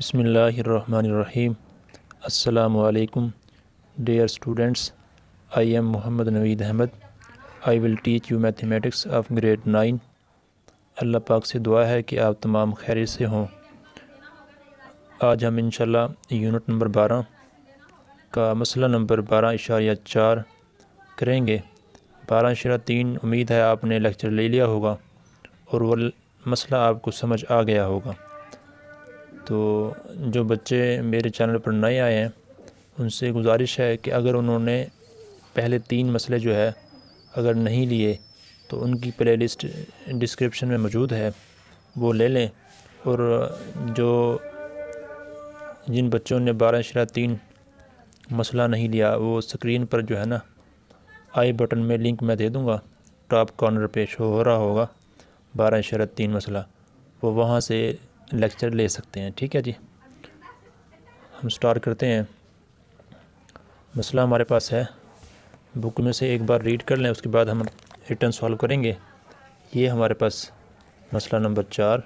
بسم اللہ الرحمن الرحیم۔ السلام علیکم dear students, I am Muhammad Naveed Ahmed. I will teach you mathematics of grade 9۔ Allah پاک سے دعا ہے کہ آپ تمام خیریت سے ہوں۔ آج ہم انشاءاللہ یونٹ نمبر 12 کا مسئلہ نمبر 12.4 کریں گے۔ 12.3 امید ہے آپ نے لیکچر لے لیا ہوگا اور وہ مسئلہ آپ کو سمجھ آ گیا ہوگا۔ تو جو بچے میرے چینل پر نئے آئے ہیں ان سے گزارش ہے کہ اگر انہوں نے پہلے 3 مسئلے جو ہے اگر نہیں لیے تو ان کی پلے لسٹ ڈسکرپشن میں موجود ہے، وہ لے لیں۔ اور جن بچوں نے 12.3 مسئلہ نہیں لیا وہ اسکرین پر جو ہے نا آئی بٹن میں لنک میں دے دوں گا، ٹاپ کارنر پہ شو ہو رہا ہوگا 12.3 مسئلہ، وہ وہاں سے لیکچر لے سکتے ہیں۔ ٹھیک ہے جی، ہم سٹارٹ کرتے ہیں۔ مسئلہ ہمارے پاس ہے، بک میں سے ایک بار ریڈ کر لیں، اس کے بعد ہم ریٹن سالو کریں گے۔ یہ ہمارے پاس مسئلہ نمبر 4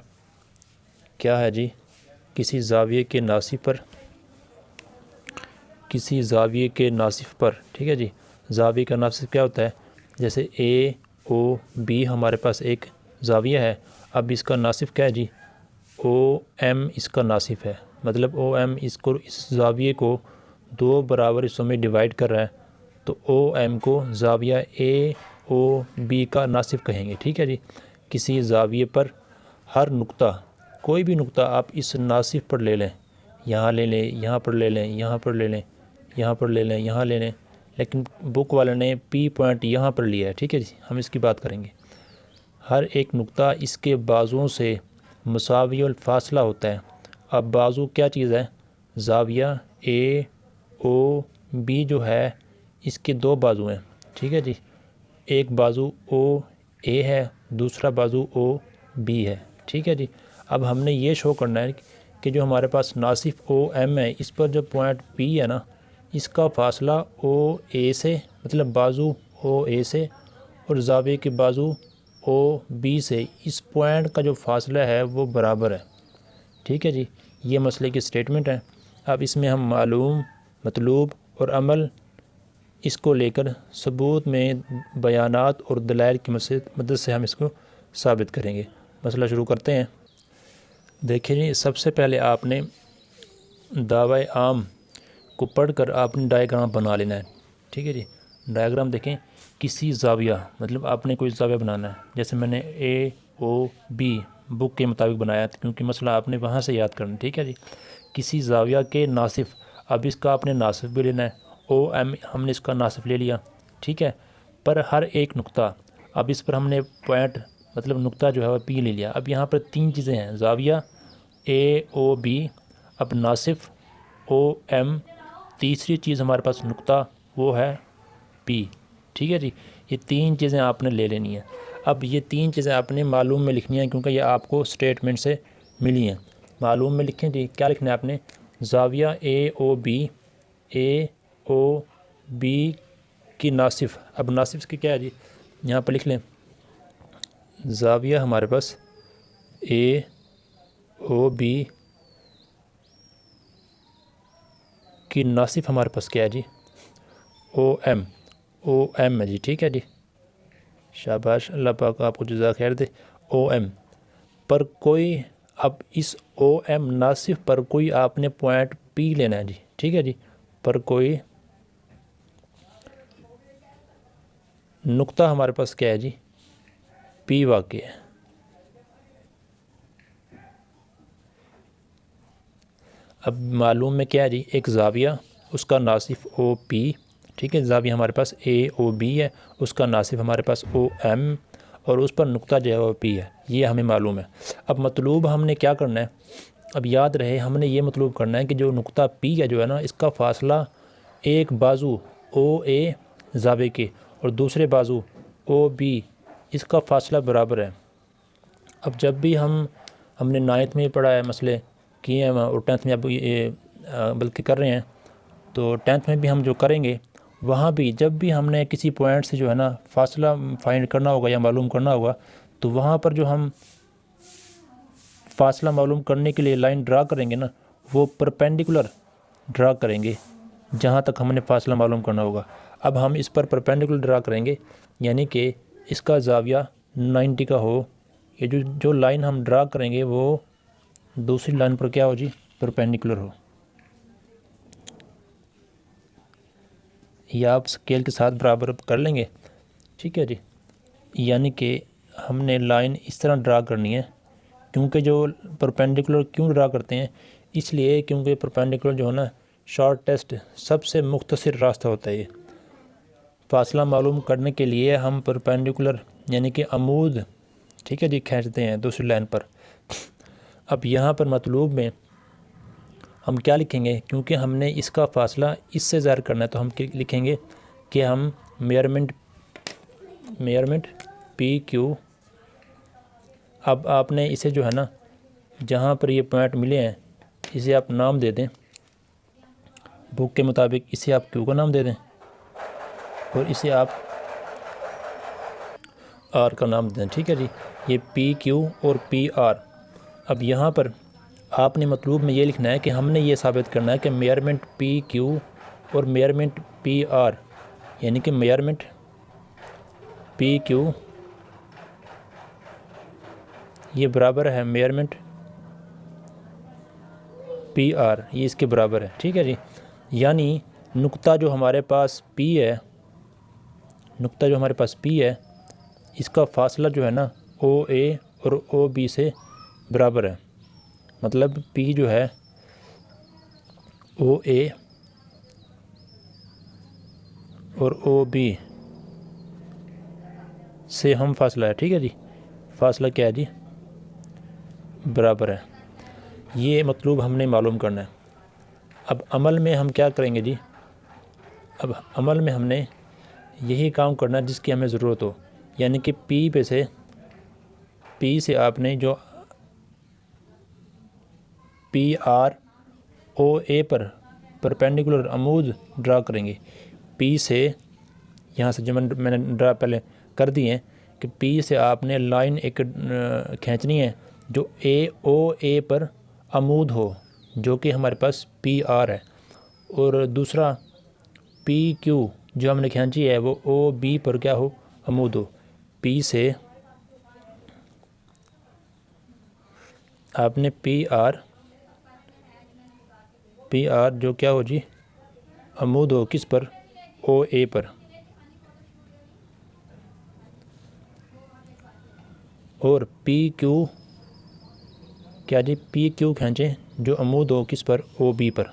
کیا ہے جی؟ کسی زاویے کے ناصف پر ٹھیک ہے جی، زاویے کا ناصف کیا ہوتا ہے؟ جیسے اے او بی ہمارے پاس ایک زاویہ ہے، اب اس کا ناصف کیا ہے جی؟ او ایم اس کا ناصف ہے، مطلب او ایم اس زاویے کو 2 برابر حصوں میں ڈیوائیڈ کر رہا ہے، تو او ایم کو زاویہ اے او بی کا ناصف کہیں گے۔ ٹھیک ہے جی، کسی زاویے پر ہر نقطہ، کوئی بھی نقطہ آپ اس ناصف پر لے لیں، یہاں لے لیں، یہاں پر لے لیں، یہاں پر لے لیں، یہاں پر لے لیں، یہاں لے لیں، لیکن بک والے نے پی پوائنٹ یہاں پر لیا ہے۔ ٹھیک ہے جی، ہم اس کی بات کریں گے۔ ہر ایک نقطہ اس کے بازوؤں سے مساوی الفاصلہ ہوتا ہے۔ اب بازو کیا چیز ہے؟ زاویہ اے او بی جو ہے اس کے 2 بازو ہیں۔ ٹھیک ہے جی، ایک بازو او اے ہے، دوسرا بازو او بی ہے۔ ٹھیک ہے جی، اب ہم نے یہ شو کرنا ہے کہ جو ہمارے پاس ناصف او ایم ہے اس پر جو پوائنٹ پی ہے نا، اس کا فاصلہ او اے سے، مطلب بازو او اے سے، اور زاویے کے بازو او بی سے، اس پوائنٹ کا جو فاصلہ ہے وہ برابر ہے۔ ٹھیک ہے جی، یہ مسئلے کی سٹیٹمنٹ ہے۔ اب اس میں ہم معلوم، مطلوب اور عمل اس کو لے کر ثبوت میں بیانات اور دلائل کی مدد سے ہم اس کو ثابت کریں گے۔ مسئلہ شروع کرتے ہیں۔ دیکھیں جی، سب سے پہلے آپ نے دعوی عام کو پڑھ کر آپ نے ڈائیگرام بنا لینا ہے۔ ٹھیک ہے جی، ڈائیگرام دیکھیں، کسی زاویہ، مطلب آپ نے کوئی زاویہ بنانا ہے، جیسے میں نے اے او بی بک کے مطابق بنایا کیونکہ مسئلہ آپ نے وہاں سے یاد کرنا۔ ٹھیک ہے جی، کسی زاویہ کے ناصف، اب اس کا آپ نے ناصف بھی لینا ہے، او ایم ہم نے اس کا ناصف لے لیا۔ ٹھیک ہے، پر ہر ایک نقطہ، اب اس پر ہم نے پوائنٹ مطلب نقطہ جو ہے وہ پی لے لیا۔ اب یہاں پر 3 چیزیں ہیں، زاویہ اے او بی، اب ناصف او ایم، تیسری چیز ہمارے پاس نقطہ وہ ہے پی۔ ٹھیک ہے جی، یہ 3 چیزیں آپ نے لے لینی ہیں۔ اب یہ 3 چیزیں آپ نے معلوم میں لکھنی ہیں کیونکہ یہ آپ کو سٹیٹمنٹ سے ملی ہیں۔ معلوم میں لکھیں جی، کیا لکھنا ہے آپ نے؟ زاویہ اے او بی کی ناصف، اب ناصف کی کیا ہے جی؟ یہاں پر لکھ لیں، زاویہ ہمارے پاس اے او بی کی ناصف ہمارے پاس کیا ہے جی؟ او ایم ہے جی۔ ٹھیک ہے جی، شاباش، اللہ پاک آپ کو جزا خیر دے۔ او ایم پر کوئی، اب اس او ایم ناصف پر کوئی آپ نے پوائنٹ پی لینا ہے جی۔ ٹھیک ہے جی، پر کوئی نقطہ ہمارے پاس کیا ہے جی؟ پی واقع ہے۔ اب معلوم میں کیا ہے جی؟ ایک زاویہ، اس کا ناصف او پی۔ ٹھیک ہے، زاویہ ہمارے پاس اے او بی ہے، اس کا ناصف ہمارے پاس او ایم، اور اس پر نقطہ جو ہے وہ پی ہے، یہ ہمیں معلوم ہے۔ اب مطلوب ہم نے کیا کرنا ہے؟ اب یاد رہے ہم نے یہ مطلوب کرنا ہے کہ جو نقطہ پی ہے جو ہے نا، اس کا فاصلہ ایک بازو او اے زاویے کے اور دوسرے بازو او بی، اس کا فاصلہ برابر ہے۔ اب جب بھی ہم نے 9th میں پڑھا ہے، مسئلے کیے ہیں اور 10th میں اب بلکہ کر رہے ہیں، تو 10th میں بھی ہم جو کریں گے وہاں بھی جب بھی ہم نے کسی پوائنٹ سے جو ہے نا فاصلہ فائنڈ کرنا ہوگا یا معلوم کرنا ہوگا، تو وہاں پر جو ہم فاصلہ معلوم کرنے کے لیے لائن ڈرا کریں گے نا، وہ پرپینڈیکولر ڈرا کریں گے جہاں تک ہم نے فاصلہ معلوم کرنا ہوگا۔ اب ہم اس پر پرپینڈیکولر ڈرا کریں گے، یعنی کہ اس کا زاویہ 90 کا ہو۔ یہ جو لائن ہم ڈرا کریں گے وہ دوسری لائن پر کیا ہو جی، پرپینڈیکولر ہو۔ یہ آپ اسکیل کے ساتھ برابر کر لیں گے، ٹھیک ہے جی۔ یعنی کہ ہم نے لائن اس طرح ڈرا کرنی ہے، کیونکہ جو پرپینڈیکولر کیوں ڈرا کرتے ہیں، اس لیے کیونکہ پرپینڈیکولر جو ہے نا شارٹیسٹ سب سے مختصر راستہ ہوتا ہے۔ یہ فاصلہ معلوم کرنے کے لیے ہم پرپینڈیکولر یعنی کہ عمود، ٹھیک ہے جی، کھینچتے ہیں دوسری لائن پر۔ اب یہاں پر مطلوب میں ہم کیا لکھیں گے، کیونکہ ہم نے اس کا فاصلہ اس سے ظاہر کرنا ہے، تو ہم لکھیں گے کہ ہم میئرمنٹ پی کیو۔ اب آپ نے اسے جو ہے نا جہاں پر یہ پوائنٹ ملے ہیں اسے آپ نام دے دیں، بک کے مطابق اسے آپ کیو کا نام دے دیں اور اسے آپ آر کا نام دیں، ٹھیک ہے جی۔ یہ پی کیو اور پی آر۔ اب یہاں پر آپ نے مطلوب میں یہ لکھنا ہے کہ ہم نے یہ ثابت کرنا ہے کہ میئرمنٹ پی کیو اور میئرمنٹ پی آر، یعنی کہ میئرمنٹ پی کیو یہ برابر ہے میئرمنٹ پی آر، یہ اس کے برابر ہے، ٹھیک ہے جی۔ یعنی نقطہ جو ہمارے پاس پی ہے، نقطہ جو ہمارے پاس پی ہے، اس کا فاصلہ جو ہے نا او اے اور او بی سے برابر ہے۔ مطلب پی جو ہے او اے اور او بی سے ہم فاصلہ ہے، ٹھیک ہے جی۔ فاصلہ کیا ہے جی، برابر ہے۔ یہ مطلوب ہم نے معلوم کرنا ہے۔ اب عمل میں ہم کیا کریں گے جی، اب عمل میں ہم نے یہی کام کرنا ہے جس کی ہمیں ضرورت ہو، یعنی کہ پی سے آپ نے جو پی آر او اے پر پرپینڈیکولر عمود ڈرا کریں گے۔ پی سے یہاں سے جو میں نے ڈرا پہلے کر دی ہیں کہ پی سے آپ نے لائن ایک کھینچنی ہے جو او اے پر عمود ہو، جو کہ ہمارے پاس پی آر ہے، اور دوسرا پی کیو جو ہم نے کھینچی ہے وہ او بی پر کیا ہو، عمود ہو۔ پی سے آپ نے پی آر جو کیا ہو جی، عمود ہو کس پر، او اے پر، اور پی کیو کیا جی، پی کیو کھینچیں جو عمود ہو کس پر، او بی پر۔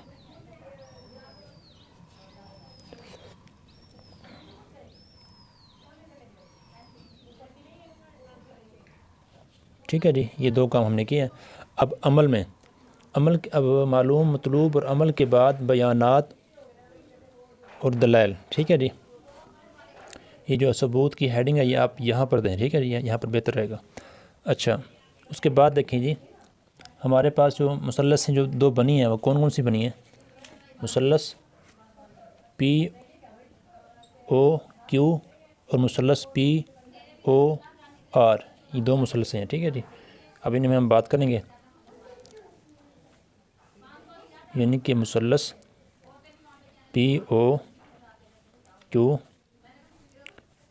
ٹھیک ہے جی، یہ دو کام ہم نے کیے ہیں۔ اب عمل میں اب معلوم مطلوب اور عمل کے بعد بیانات اور دلائل، ٹھیک ہے جی۔ یہ جو ثبوت کی ہیڈنگ ہے یہ آپ یہاں پر دیں، ٹھیک ہے جی، یہاں پر بہتر رہے گا۔ اچھا، اس کے بعد دیکھیں جی، ہمارے پاس جو مثلث ہیں جو دو بنی ہیں وہ کون کون سی بنی ہیں، مثلث پی او کیو اور مثلث پی او آر، یہ دو مثلث ہیں، ٹھیک ہے جی۔ اب ان میں ہم بات کریں گے، یعنی کہ مثلث پی او کیو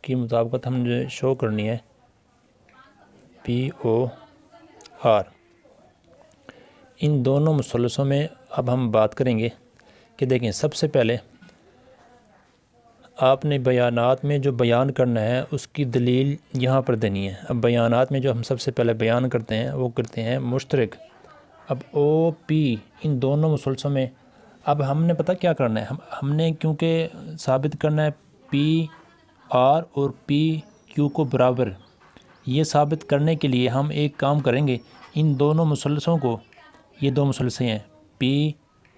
کی مطابقت ہم نے شو کرنی ہے پی او آر۔ ان دونوں مثلثوں میں اب ہم بات کریں گے کہ دیکھیں، سب سے پہلے آپ نے بیانات میں جو بیان کرنا ہے اس کی دلیل یہاں پر دینی ہے۔ اب بیانات میں جو ہم سب سے پہلے بیان کرتے ہیں وہ کرتے ہیں مشترک۔ اب او پی ان دونوں مثلثوں میں اب ہم نے پتہ کیا کرنا ہے، ہم نے کیونکہ ثابت کرنا ہے پی آر اور پی کیو کو برابر، یہ ثابت کرنے کے لیے ہم ایک کام کریں گے، ان دونوں مثلثوں کو، یہ دو مثلثیں ہیں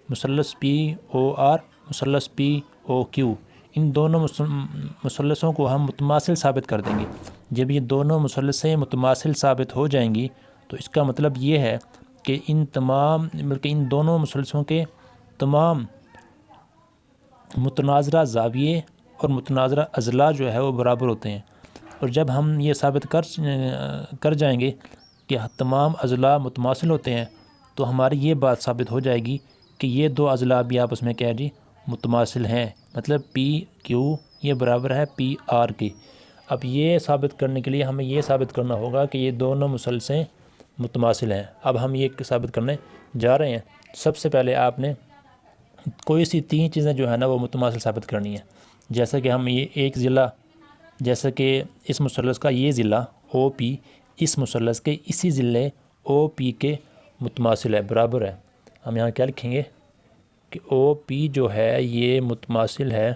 مثلث پی او آر، مثلث پی او کیو، ان دونوں مثلثوں کو ہم متماثل ثابت کر دیں گے۔ جب یہ دونوں مثلثیں متماثل ثابت ہو جائیں گی تو اس کا مطلب یہ ہے کہ ان دونوں مثلثوں کے تمام متناظرہ زاویے اور متناظرہ اضلاع جو ہے وہ برابر ہوتے ہیں۔ اور جب ہم یہ ثابت کر جائیں گے کہ تمام اضلاع متماثل ہوتے ہیں تو ہماری یہ بات ثابت ہو جائے گی کہ یہ دو اضلاع بھی آپس میں کیا ہے جی متماثل ہیں، مطلب پی کیو یہ برابر ہے پی آر کے۔ اب یہ ثابت کرنے کے لیے ہمیں یہ ثابت کرنا ہوگا کہ یہ دونوں مثلثیں متماثل ہیں۔ اب ہم یہ ثابت کرنے جا رہے ہیں۔ سب سے پہلے آپ نے کوئی سی 3 چیزیں جو ہے نا وہ متماثل ثابت کرنی ہیں، جیسا کہ ہم یہ ایک ضلع، جیسا کہ اس مثلث کا یہ ضلع او پی اس مثلث کے اسی ضلع او پی کے متماثل ہے، برابر ہے۔ ہم یہاں کیا لکھیں گے کہ او پی جو ہے یہ متماثل ہے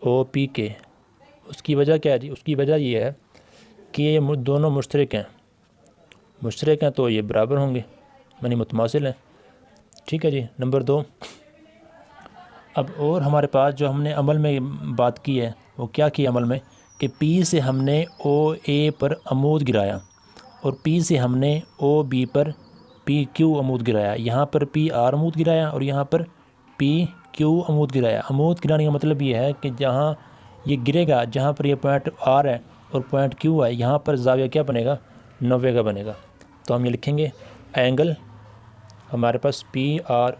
او پی کے۔ اس کی وجہ کیا ہے جی؟ اس کی وجہ یہ ہے کہ یہ دونوں مشترک ہیں تو یہ برابر ہوں گے، یعنی متماثل ہیں، ٹھیک ہے جی۔ نمبر 2، اب اور ہمارے پاس جو ہم نے عمل میں بات کی ہے وہ کیا کی عمل میں کہ پی سے ہم نے او اے پر عمود گرایا اور پی سے ہم نے او بی پر پی کیو عمود گرایا، یہاں پر پی آر عمود گرایا اور یہاں پر پی کیو عمود گرایا۔ عمود گرانے کا مطلب یہ ہے کہ جہاں یہ گرے گا، جہاں پر یہ پوائنٹ آر ہے اور پوائنٹ کیو ہے، یہاں پر زاویہ کیا بنے گا؟ 90 کا بنے گا۔ تو ہم یہ لکھیں گے اینگل ہمارے پاس پی آر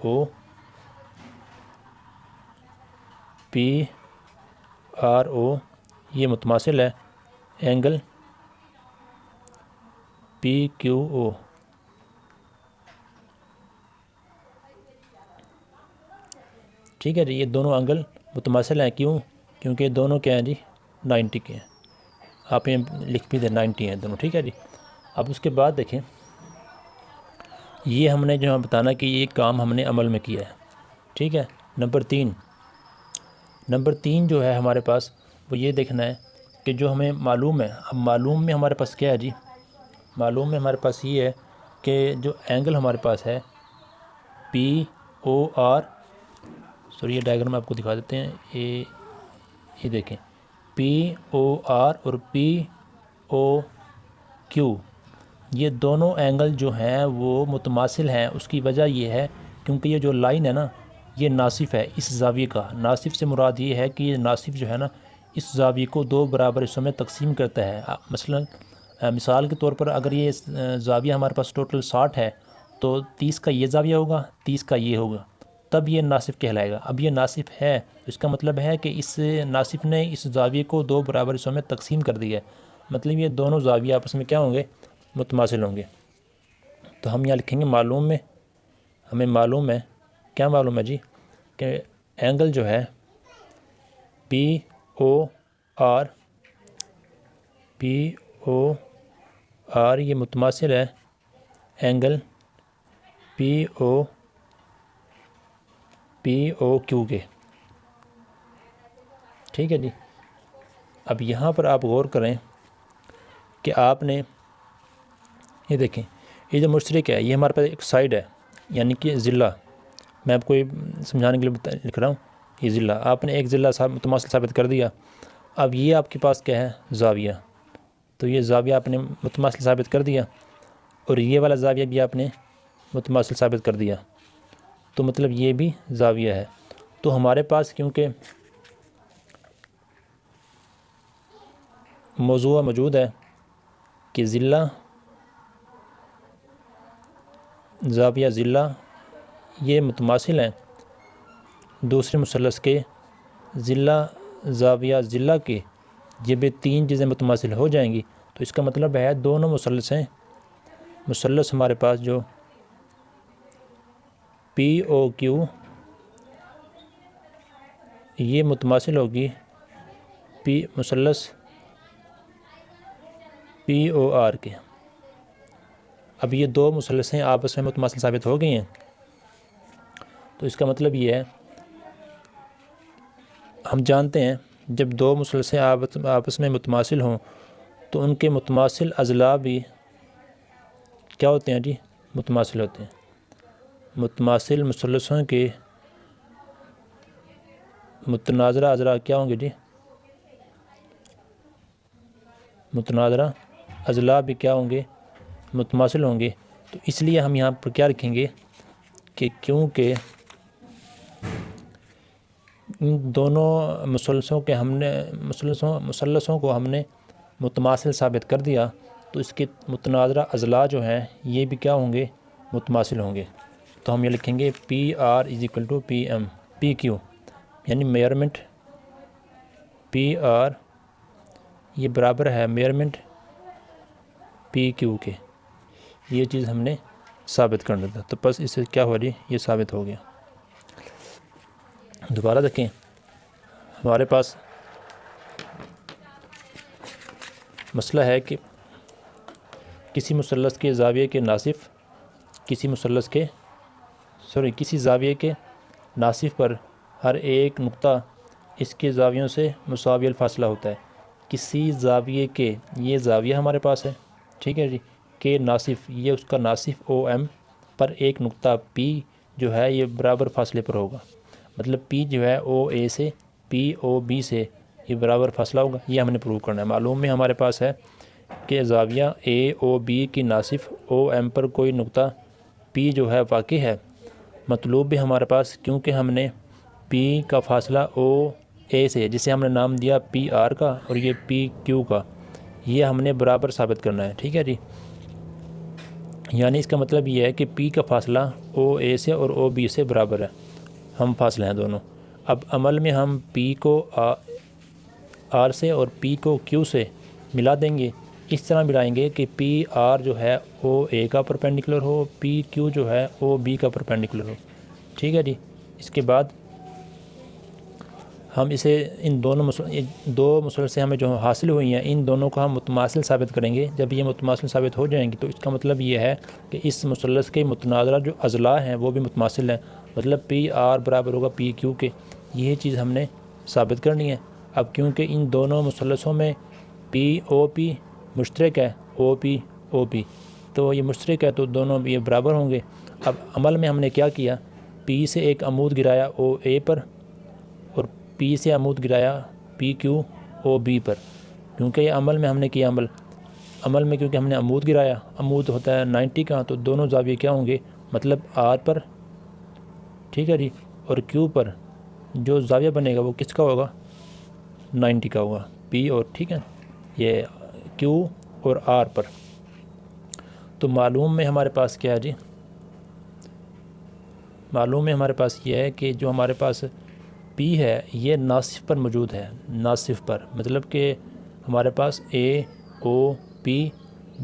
او یہ متماثل ہے اینگل پی کیو او، ٹھیک ہے جی۔ یہ دونوں اینگل متماثل ہیں، کیونکہ دونوں کیا ہیں جی 90 کے ہیں۔ آپ یہ لکھ بھی دیں 90 ہیں دونوں، ٹھیک ہے جی۔ اب اس کے بعد دیکھیں یہ ہم نے جو بتانا کہ یہ کام ہم نے عمل میں کیا ہے، ٹھیک ہے۔ نمبر 3 جو ہے ہمارے پاس وہ یہ دیکھنا ہے کہ جو ہمیں معلوم ہے، اب معلوم میں ہمارے پاس کیا ہے جی؟ معلوم میں ہمارے پاس یہ ہے کہ جو اینگل ہمارے پاس ہے پی او آر، سوری یہ ڈائیگرام آپ کو دکھا دیتے ہیں، یہ دیکھیں پی او آر اور پی او کیو، یہ دونوں اینگل جو ہیں وہ متماثل ہیں۔ اس کی وجہ یہ ہے کیونکہ یہ جو لائن ہے نا یہ ناصف ہے اس زاویے کا۔ ناصف سے مراد یہ ہے کہ یہ ناصف جو ہے نا اس زاویے کو 2 برابر حصوں میں تقسیم کرتا ہے۔ مثال کے طور پر اگر یہ زاویہ ہمارے پاس ٹوٹل 60 ہے تو 30 کا یہ زاویہ ہوگا، 30 کا یہ ہوگا، تب یہ ناصف کہلائے گا۔ اب یہ ناصف ہے، اس کا مطلب ہے کہ اس ناصف نے اس زاویے کو 2 برابر حصوں میں تقسیم کر دیا ہے، مطلب یہ دونوں زاویہ آپس میں کیا ہوں گے؟ متماثل ہوں گے۔ تو ہم یہاں لکھیں گے معلوم میں، ہمیں معلوم ہے، کیا معلوم ہے جی؟ کہ اینگل جو ہے پی او آر یہ متماثل ہے اینگل پی او کیو کے، ٹھیک ہے جی۔ اب یہاں پر آپ غور کریں کہ آپ نے یہ دیکھیں یہ جو مشترک ہے یہ ہمارے پاس ایک سائڈ ہے، یعنی کہ ضلع، میں آپ کو یہ سمجھانے کے لیے لکھ رہا ہوں، یہ ضلع آپ نے ایک ضلع متماثل ثابت کر دیا۔ اب یہ آپ کے پاس کیا ہے؟ زاویہ، تو یہ زاویہ آپ نے متماثل ثابت کر دیا اور یہ والا زاویہ بھی آپ نے متماثل ثابت کر دیا، تو مطلب یہ بھی زاویہ ہے۔ تو ہمارے پاس کیونکہ موضوع موجود ہے کہ زاویہ ضلع یہ متماثل ہیں دوسرے مثلث کے زاویہ ضلع کے، جب یہ 3 چیزیں متماثل ہو جائیں گی تو اس کا مطلب ہے دونوں مثلث ہمارے پاس جو پی او کیو یہ متماثل ہوگی مثلث پی او آر کے۔ اب یہ 2 مثلثیں آپس میں متماثل ثابت ہو گئی ہیں، تو اس کا مطلب یہ ہے ہم جانتے ہیں جب 2 مثلثیں آپس میں متماثل ہوں تو ان کے متماثل اضلاع بھی کیا ہوتے ہیں جی؟ متماثل ہوتے ہیں۔ متماثل مثلثوں کے متناظرہ اضلاع کیا ہوں گے جی؟ متناظرہ اضلاع بھی کیا ہوں گے؟ متماثل ہوں گے۔ تو اس لیے ہم یہاں پر کیا لکھیں گے کہ کیونکہ ان دونوں مثلثوں کو ہم نے متماثل ثابت کر دیا تو اس کے متناظرہ اضلاع جو ہیں یہ بھی کیا ہوں گے؟ متماثل ہوں گے، تو ہم یہ لکھیں گے P R is equal to P M P Q, یعنی میئرمنٹ پی آر یہ برابر ہے میئرمنٹ پی کیو کے۔ یہ چیز ہم نے ثابت کرنا تھا، تو بس اس سے کیا ہو رہی یہ ثابت ہو گیا۔ دوبارہ دیکھیں، ہمارے پاس مسئلہ ہے کہ کسی مثلث کے زاویے کے ناصف کسی زاویے کے ناصف پر ہر ایک نقطہ اس کے زاویوں سے مساوی الفاصلہ ہوتا ہے۔ کسی زاویے کے، یہ زاویہ ہمارے پاس ہے، ٹھیک ہے جی، کے ناصف، یہ اس کا ناصف او ایم پر ایک نقطہ پی جو ہے یہ برابر فاصلے پر ہوگا، مطلب پی جو ہے او اے سے پی او بی سے یہ برابر فاصلہ ہوگا۔ یہ ہم نے پروو کرنا ہے۔ معلوم میں ہمارے پاس ہے کہ زاویہ اے او بی کی ناصف او ایم پر کوئی نقطہ پی جو ہے واقع ہے۔ مطلوب بھی ہمارے پاس، کیونکہ ہم نے پی کا فاصلہ او اے سے، جسے ہم نے نام دیا پی آر کا اور یہ پی کیو کا، یہ ہم نے برابر ثابت کرنا ہے، ٹھیک ہے جی۔ یعنی اس کا مطلب یہ ہے کہ پی کا فاصلہ او اے سے اور او بی سے برابر ہے، ہم فاصلے ہیں دونوں۔ اب عمل میں ہم پی کو آر سے اور پی کو کیو سے ملا دیں گے، اس طرح ملائیں گے کہ پی آر جو ہے او اے کا پرپینڈیکولر ہو، پی کیو جو ہے او بی کا پرپینڈیکولر ہو، ٹھیک ہے جی۔ اس کے بعد ہم اسے ان دو مثلثیں ہمیں جو حاصل ہوئی ہیں، ان دونوں کو ہم متماثل ثابت کریں گے۔ جب یہ متماثل ثابت ہو جائیں گی تو اس کا مطلب یہ ہے کہ اس مثلث کے متناظرہ جو اضلاع ہیں وہ بھی متماثل ہیں، مطلب پی آر برابر ہوگا پی کیو کے۔ یہ چیز ہم نے ثابت کرنی ہے۔ اب کیونکہ ان دونوں مثلثوں میں پی او پی مشترک ہے، او پی او پی، تو یہ مشترک ہے تو دونوں یہ برابر ہوں گے۔ اب عمل میں ہم نے کیا کیا، پی سے ایک عمود گرایا او اے پر اور پی سے عمود گرایا پی کیو او بی پر، کیونکہ یہ عمل میں ہم نے کیا عمل میں کیونکہ ہم نے عمود گرایا، عمود ہوتا ہے 90 کا، تو دونوں زاویے کیا ہوں گے، مطلب آر پر، ٹھیک ہے جی، اور کیو پر جو زاویہ بنے گا وہ کس کا ہوگا، 90 کا ہوگا، پی اور، ٹھیک ہے، یہ کیو اور آر پر۔ تو معلوم میں ہمارے پاس کیا ہے جی، معلوم میں ہمارے پاس یہ ہے کہ جو ہمارے پاس پی ہے یہ ناصف پر موجود ہے، ناصف پر، مطلب کہ ہمارے پاس اے او پی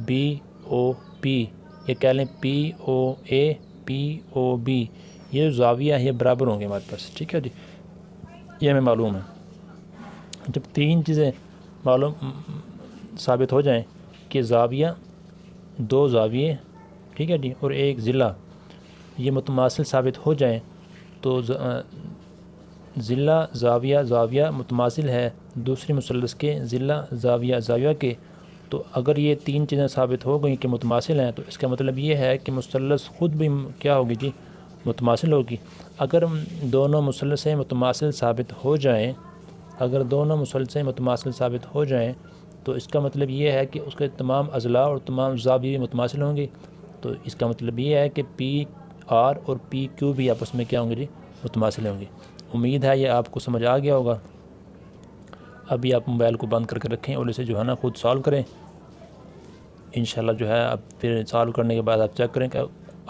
بی او پی، یہ کہہ لیں پی او اے پی او بی، یہ جو زاویہ ہے یہ برابر ہوں گے ہمارے پاس، ٹھیک ہے جی، یہ ہمیں معلوم ہے۔ جب تین چیزیں معلوم ثابت ہو جائیں کہ زاویہ، دو زاویے، ٹھیک ہے جی، اور ایک ضلع، یہ متماثل ثابت ہو جائیں تو ضلع زاویہ متماثل ہے دوسری مثلث کے ضلع زاویہ کے، تو اگر یہ تین چیزیں ثابت ہو گئیں کہ متماثل ہیں تو اس کا مطلب یہ ہے کہ مثلث خود بھی کیا ہوگی جی، متماثل ہوگی۔ اگر دونوں مثلثیں متماثل ثابت ہو جائیں، اگر دونوں مثلثیں متماثل ثابت ہو جائیں تو اس کا مطلب یہ ہے کہ اس کے تمام اضلاع اور تمام زاویے متماثل ہوں گے، تو اس کا مطلب یہ ہے کہ پی آر اور پی کیو بھی آپس میں کیا ہوں گے جی، متماثل ہوں گے۔ امید ہے یہ آپ کو سمجھ آ گیا ہوگا۔ ابھی آپ موبائل کو بند کر کے رکھیں اور اسے جو ہے نا خود سالو کریں، انشاءاللہ جو ہے اب پھر سالو کرنے کے بعد آپ چیک کریں کہ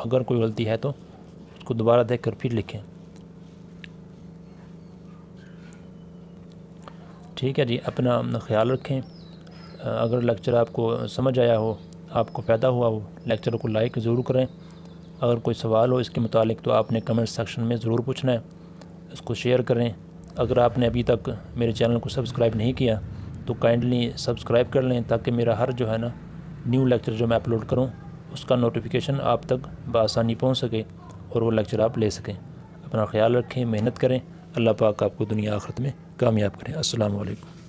اگر کوئی غلطی ہے تو اس کو دوبارہ دیکھ کر پھر لکھیں، ٹھیک ہے جی۔ اپنا خیال رکھیں۔ اگر لیکچر آپ کو سمجھ آیا ہو، آپ کو فائدہ ہوا ہو، لیکچر کو لائک ضرور کریں۔ اگر کوئی سوال ہو اس کے متعلق تو آپ نے کمنٹ سیکشن میں ضرور پوچھنا ہے، اس کو شیئر کریں۔ اگر آپ نے ابھی تک میرے چینل کو سبسکرائب نہیں کیا تو کائنڈلی سبسکرائب کر لیں، تاکہ میرا ہر جو ہے نا نیو لیکچر جو میں اپلوڈ کروں اس کا نوٹیفیکیشن آپ تک بآسانی پہنچ سکے اور وہ لیکچر آپ لے سکیں۔ اپنا خیال رکھیں، محنت کریں، اللہ پاک آپ کو دنیا آخرت میں کامیاب کریں۔ السلام علیکم۔